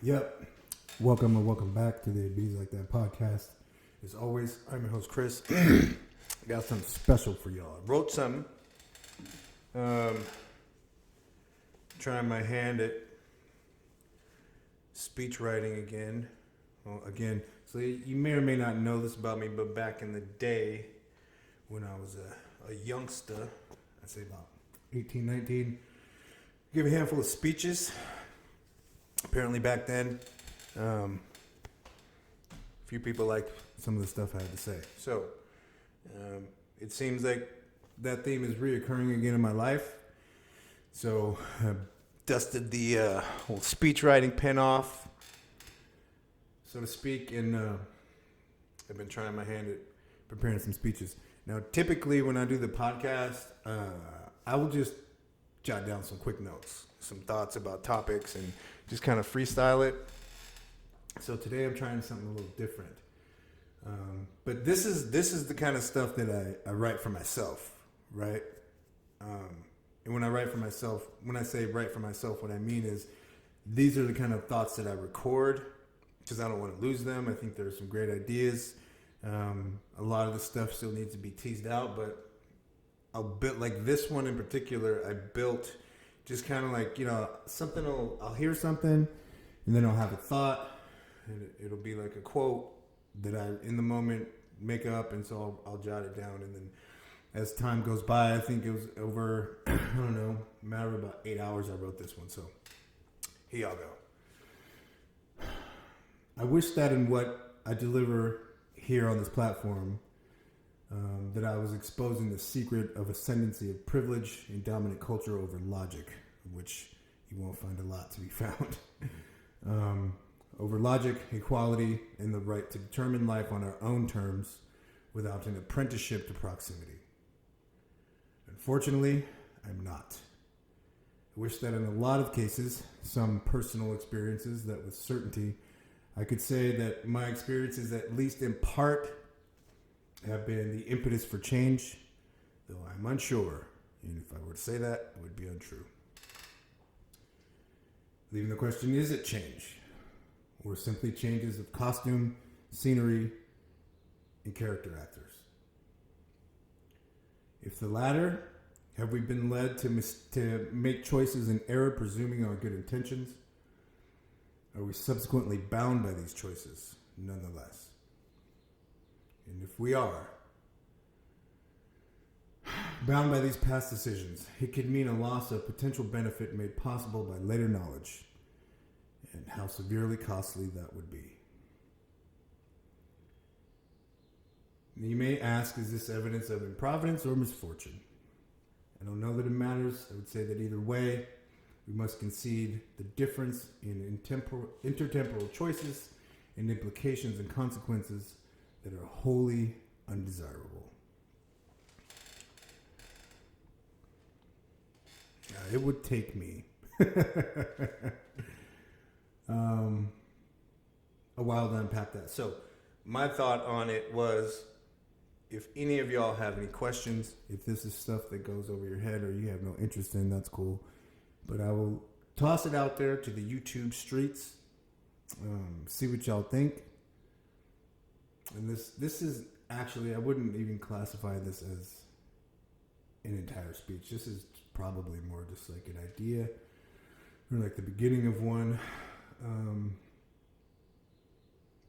Yep. Welcome or welcome back to the Bees Like That podcast. As always, I'm your host, Chris. I got something special for y'all. I wrote something. Trying my hand at speech writing again. So you may or may not know this about me, but back in the day when I was a youngster, I'd say about 18, 19, give a handful of speeches. Apparently back then, a few people liked some of the stuff I had to say. So it seems like that theme is reoccurring again in my life. So I dusted the whole speech writing pen off, so to speak, and I've been trying my hand at preparing some speeches. Now, typically when I do the podcast, I will just jot down some quick notes, some thoughts about topics, and just kind of freestyle it. So today I'm trying something a little different. But this is the kind of stuff that I write for myself, right? And when I write for myself, when I say write for myself, what I mean is these are the kind of thoughts that I record because I don't want to lose them. I think there's some great ideas. A lot of the stuff still needs to be teased out, but like this one in particular, I built just kind of like, I'll hear something and then I'll have a thought and it'll be like a quote that I, in the moment, make up. And so I'll jot it down. And then as time goes by, I think it was over, a matter of about 8 hours I wrote this one. So here y'all go. I wish that in what I deliver here on this platform, that I was exposing the secret of ascendancy of privilege and dominant culture over logic, which you won't find a lot to be found. Over logic, equality, and the right to determine life on our own terms without an apprenticeship to proximity. Unfortunately, I'm not. I wish that in a lot of cases, some personal experiences that with certainty, I could say that my experiences, at least in part, have been the impetus for change, though I'm unsure, and if I were to say that, it would be untrue. Leaving the question, is it change? Or simply changes of costume, scenery, and character actors? If the latter, have we been led to make choices in error, presuming our good intentions? Are we subsequently bound by these choices, nonetheless? And if we are bound by these past decisions, it could mean a loss of potential benefit made possible by later knowledge, and how severely costly that would be. And you may ask, is this evidence of improvidence or misfortune? I don't know that it matters. I would say that either way, we must concede the difference in intertemporal choices and implications and consequences that are wholly undesirable. It would take me a while to unpack that. So my thought on it was, if any of y'all have any questions, if this is stuff that goes over your head or you have no interest in, that's cool. But I will toss it out there to the YouTube streets, see what y'all think. And this is actually, I wouldn't even classify this as an entire speech. This is probably more just like an idea or like the beginning of one.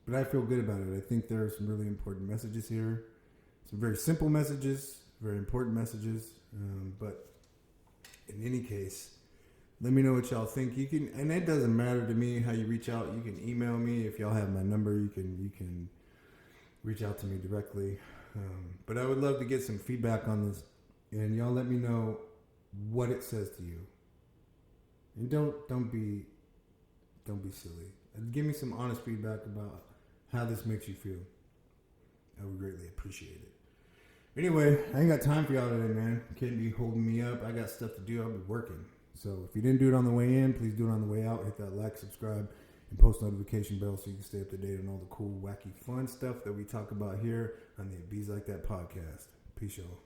But I feel good about it. I think there are some really important messages here. Some very simple messages, very important messages. But in any case, let me know what y'all think. You can, and it doesn't matter to me how you reach out. You can email me if y'all have my number. You can reach out to me directly. But I would love to get some feedback on this, and y'all let me know what it says to you. And don't be silly. Give me some honest feedback about how this makes you feel. I would greatly appreciate it. Anyway, I ain't got time for y'all today, man. You can't be holding me up. I got stuff to do. I'll be working. So if you didn't do it on the way in, please do it on the way out. Hit that like, subscribe, and post notification bell so you can stay up to date on all the cool, wacky, fun stuff that we talk about here on the Bees Like That podcast. Peace, y'all.